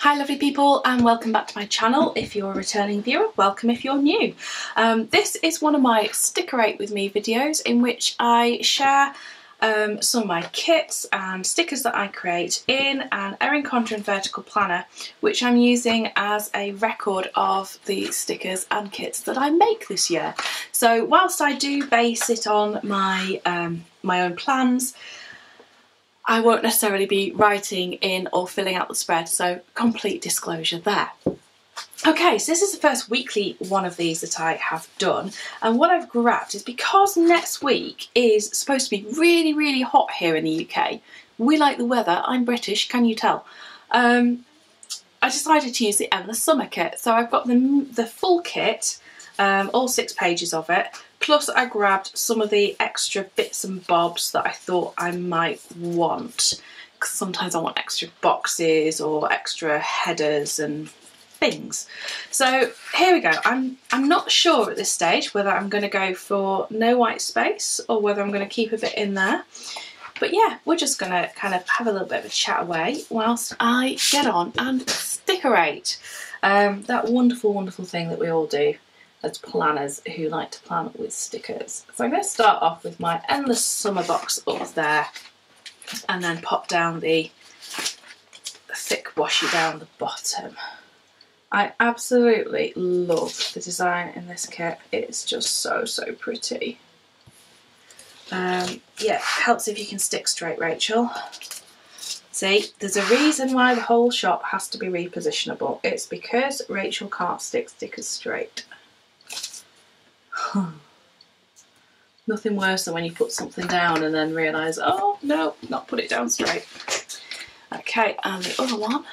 Hi lovely people, and welcome back to my channel. If you're a returning viewer, welcome if you're new. This is one of my Stickerate with me videos in which I share some of my kits and stickers that I create in an Erin Condren vertical planner, which I'm using as a record of the stickers and kits that I make this year. So whilst I do base it on my own plans, I won't necessarily be writing in or filling out the spread, so complete disclosure there. Okay, so this is the first weekly one of these that I have done, and what I've grabbed is because next week is supposed to be really, really hot here in the UK. We like the weather. I'm British, can you tell? I decided to use the Endless Summer kit, so I've got the full kit, all 6 pages of it. Plus I grabbed some of the extra bits and bobs that I thought I might want, because sometimes I want extra boxes or extra headers and things. So here we go. I'm not sure at this stage whether I'm going to go for no white space or whether I'm going to keep a bit in there. But yeah, we're just going to kind of have a little bit of a chat away whilst I get on and Stickerate. That wonderful, wonderful thing that we all do as planners who like to plan with stickers. So I'm going to start off with my Endless Summer box up there and then pop down the thick washi down the bottom. I absolutely love the design in this kit. It's just so, so pretty. Yeah, it helps if you can stick straight, Rachel. See, there's a reason why the whole shop has to be repositionable. It's because Rachel can't stick stickers straight. Nothing worse than when you put something down and then realise, oh no, not put it down straight. Okay, and the other one.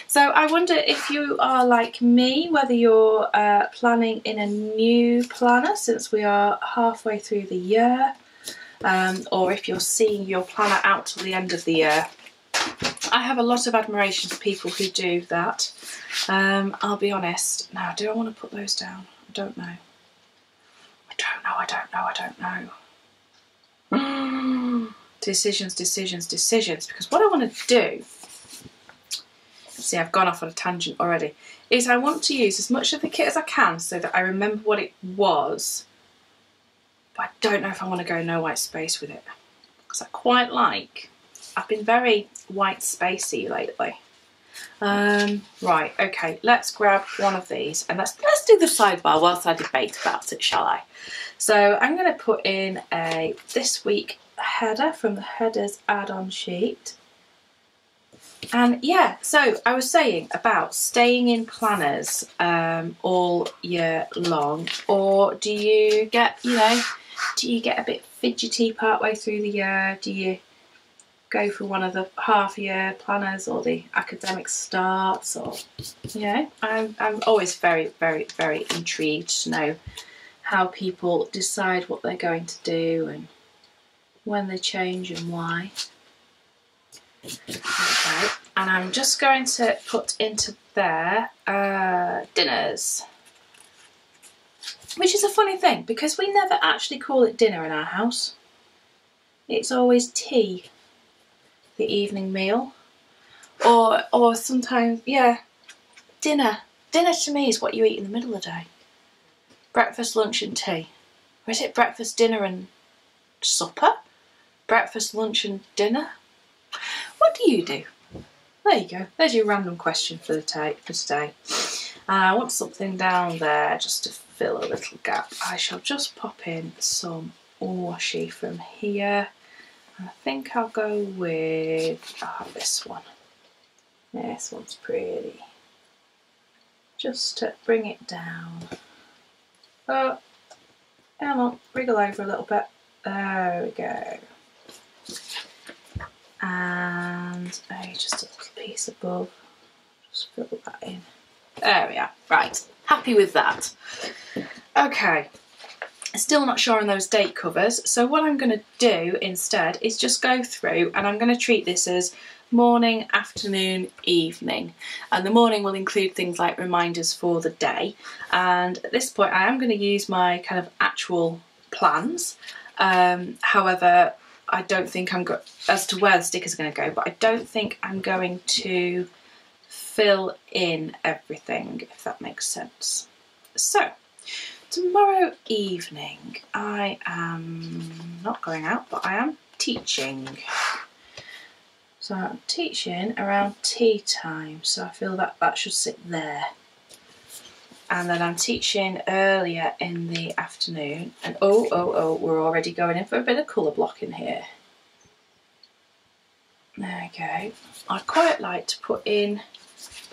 So I wonder if you are like me, whether you're planning in a new planner since we are halfway through the year, or if you're seeing your planner out till the end of the year. I have a lot of admiration for people who do that. I'll be honest. Now, do I want to put those down? I don't know. I don't know. Decisions, because what I want to do, see, I've gone off on a tangent already, is I want to use as much of the kit as I can so that I remember what it was, but I don't know if I want to go no white space with it, because I quite like, I've been very white spacey lately. Right, okay, let's grab one of these and let's do the sidebar whilst I debate about it, shall I? So I'm going to put in a this week header from the headers add-on sheet. And yeah, so I was saying about staying in planners all year long, or do you get, do you get a bit fidgety partway through the year? Do you go for one of the half-year planners or the academic starts, or I'm always very, very, very intrigued to know how people decide what they're going to do and when they change and why. Okay, and I'm just going to put into there dinners, which is a funny thing because we never actually call it dinner in our house. It's always tea, the evening meal, or sometimes, yeah, dinner. Dinner to me is what you eat in the middle of the day. Breakfast, lunch and tea. Or is it breakfast, dinner and supper? Breakfast, lunch and dinner? What do you do? There you go. There's your random question for today. I want something down there just to fill a little gap. I shall just pop in some washi from here. I think I'll go with this one. This one's pretty. Just to bring it down. Oh, come on, wriggle over a little bit. There we go. And just a little piece above. Just fill that in. There we are. Right, happy with that. Okay. Still not sure on those date covers, so what I'm going to do instead is just go through and I'm going to treat this as morning, afternoon, evening, and the morning will include things like reminders for the day, and at this point I am going to use my kind of actual plans. However, I don't think I'm as to where the stickers are going to go, but I don't think I'm going to fill in everything, if that makes sense. So tomorrow evening I am not going out, but I am teaching. So I'm teaching around tea time, so I feel that that should sit there. And then I'm teaching earlier in the afternoon, and oh, we're already going in for a bit of colour blocking here. There we go. I'd quite like to put in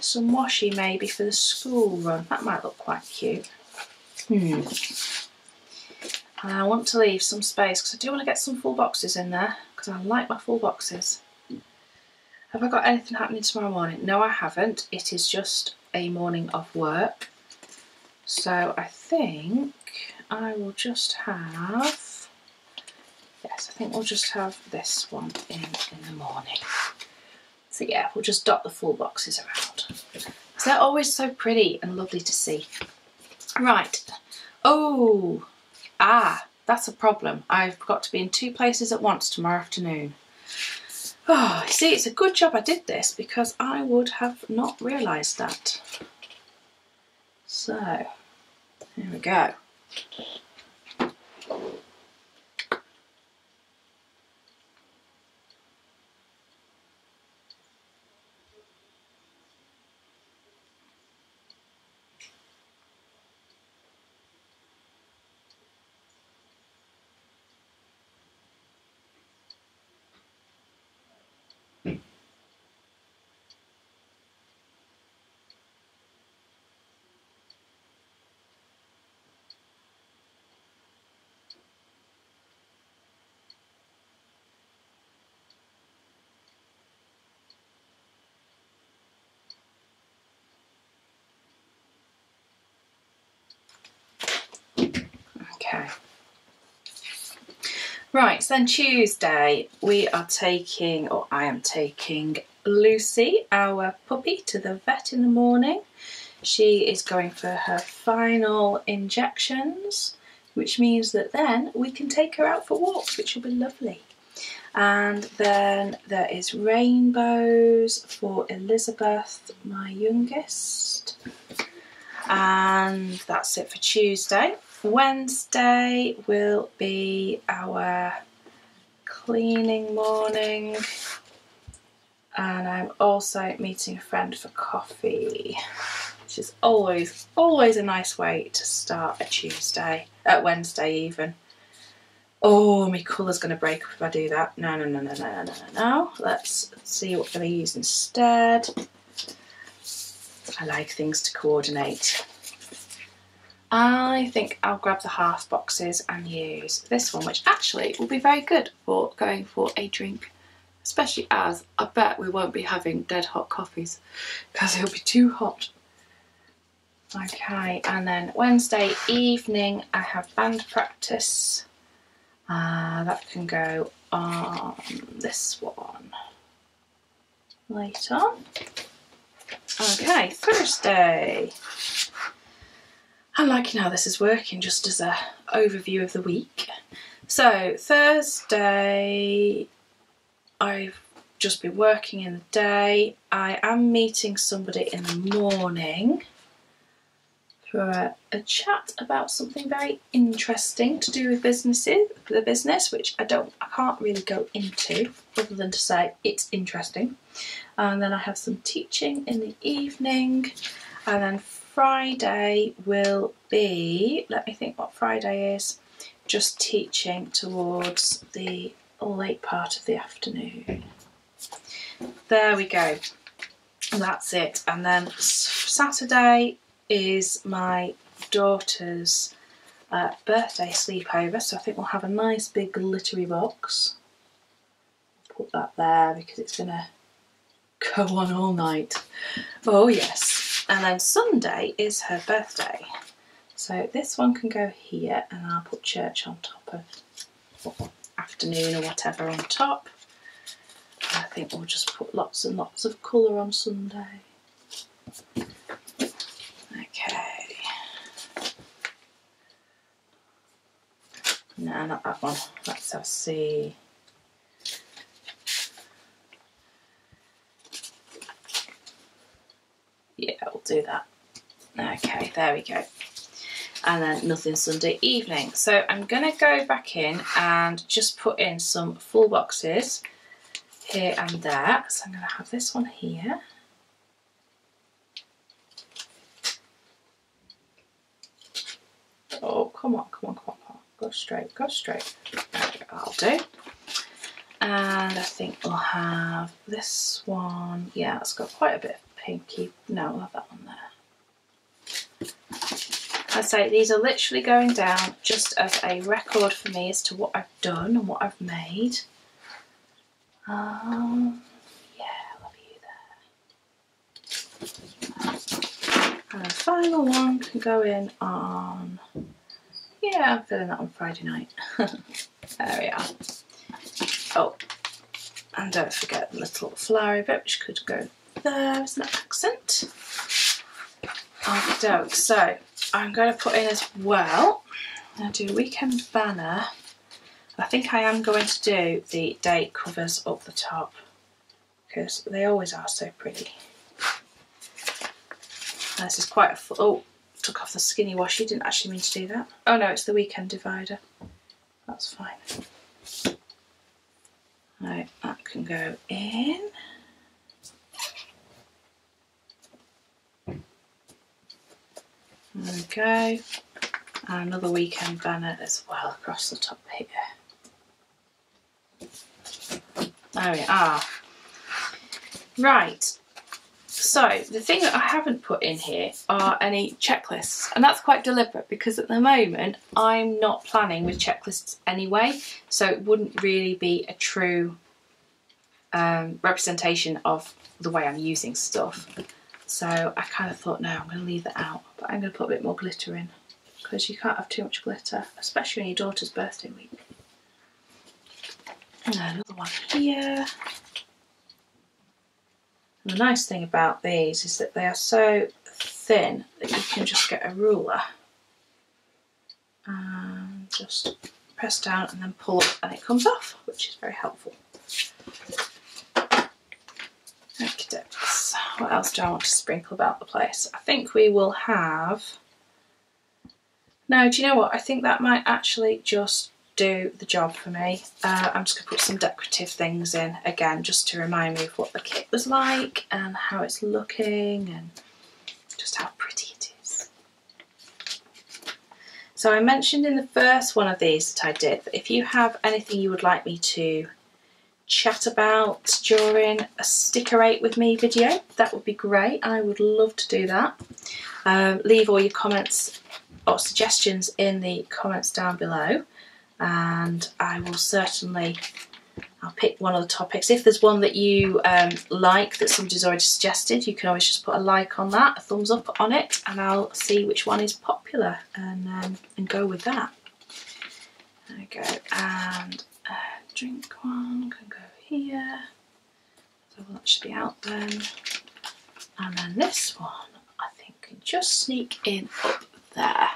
some washi maybe for the school run. That might look quite cute. And I want to leave some space because I do want to get some full boxes in there because I like my full boxes. Have I got anything happening tomorrow morning? No, I haven't. It is just a morning of work. So I think I will just have, yes, I think we'll just have this one in the morning. So yeah, we'll just dot the full boxes around. So they're always so pretty and lovely to see. Right. Oh, that's a problem. I've got to be in 2 places at once tomorrow afternoon. Oh, see, it's a good job I did this because I would have not realised that. So, here we go. Okay. Right, so then Tuesday we are taking, or I am taking, Lucy, our puppy, to the vet in the morning. She is going for her final injections, which means that then we can take her out for walks, which will be lovely. And then there is rainbows for Elizabeth, my youngest. And that's it for Tuesday. Wednesday will be our cleaning morning, and I'm also meeting a friend for coffee, which is always a nice way to start a Tuesday, Wednesday even. Oh, my colour's going to break up if I do that. No. Let's see what we're going to use instead. I like things to coordinate. I think I'll grab the half boxes and use this one, which actually will be very good for going for a drink, especially as I bet we won't be having dead hot coffees because it'll be too hot. Okay, and then Wednesday evening I have band practice. That can go on this one later. Okay, Thursday. I'm liking how this is working just as an overview of the week. So Thursday, I've just been working in the day. I am meeting somebody in the morning for a chat about something very interesting to do with the business, which I can't really go into other than to say it's interesting. And then I have some teaching in the evening, and then Friday will be, let me think what Friday is, just teaching towards the late part of the afternoon. There we go, that's it. And then Saturday is my daughter's birthday sleepover, so I think we'll have a nice big glittery box. Put that there because it's gonna go on all night. Oh yes. And then Sunday is her birthday, so this one can go here, and I'll put church on top of, or afternoon or whatever on top. I think we'll just put lots and lots of colour on Sunday. Okay. No, not that one. Let's have a see. Yeah, we'll do that. Okay, there we go. And then nothing Sunday evening. So I'm going to go back in and just put in some full boxes here and there. So I'm going to have this one here. Oh, come on, come on, come on, come on. Go straight, go straight. That'll do. And I think we'll have this one. Yeah, it's got quite a bit of pinky. No, we'll have that one there. I say these are literally going down just as a record for me as to what I've done and what I've made. Yeah, love you there. And the final one can go in on, yeah, I'm filling that on Friday night. There we are. Oh, and don't forget the little flowery bit which could go there as an accent. Okay, so I'm going to put in as well, I'm going to do a weekend banner. I think I am going to do the date covers up the top because they always are so pretty. This is quite a full, oh, took off the skinny washi, didn't actually mean to do that. Oh no, it's the weekend divider. That's fine. Right, that can go in. There we go. And another weekend banner as well across the top here. There we are. Right, so the thing that I haven't put in here are any checklists, and that's quite deliberate because at the moment I'm not planning with checklists anyway, so it wouldn't really be a true representation of the way I'm using stuff. So I kind of thought, no, I'm going to leave that out, but I'm going to put a bit more glitter in because you can't have too much glitter, especially on your daughter's birthday week. And another one here. And the nice thing about these is that they are so thin that you can just get a ruler and just press down and then pull up and it comes off, which is very helpful. Okay, what else do I want to sprinkle about the place? I think we will have... No, do you know what? I think that might actually just do the job for me. I'm just going to put some decorative things in again just to remind me of what the kit was like and how it's looking and just how pretty it is. So I mentioned in the first one of these that I did that if you have anything you would like me to chat about during a Stickerate with me video, that would be great. I would love to do that. Leave all your comments or suggestions in the comments down below, and I will certainly, I'll pick one of the topics. If there's one that you like that somebody's already suggested, you can always just put a like on that, a thumbs up on it, and I'll see which one is popular and go with that. There we go, and drink one can go here, so that should be out then. And then this one I think can just sneak in up there.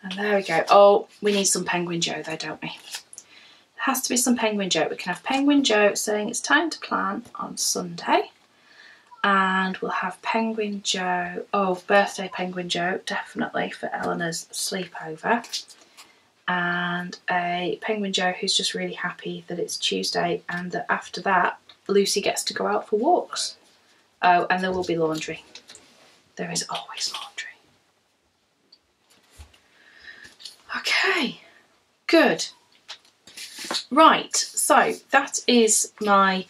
And there we go. Oh, we need some Penguin Joe though, don't we? There has to be some Penguin Joe. We can have Penguin Joe saying it's time to plan on Sunday. And we'll have Penguin Joe, oh, birthday Penguin Joe, definitely for Eleanor's sleepover. And a Penguin Joe who's just really happy that it's Tuesday and that after that Lucy gets to go out for walks. Oh, and there will be laundry. There is always laundry. Okay, good. Right, so that is my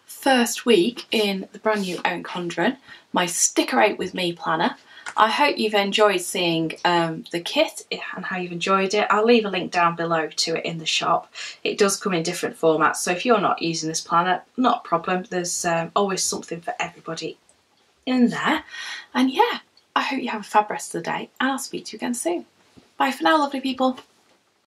first week in the brand new Erin Condren, my Stickerate with Me planner. I hope you've enjoyed seeing the kit and how you've enjoyed it. I'll leave a link down below to it in the shop. It does come in different formats, so if you're not using this planner, not a problem. There's always something for everybody in there. And yeah, I hope you have a fab rest of the day, and I'll speak to you again soon. Bye for now, lovely people.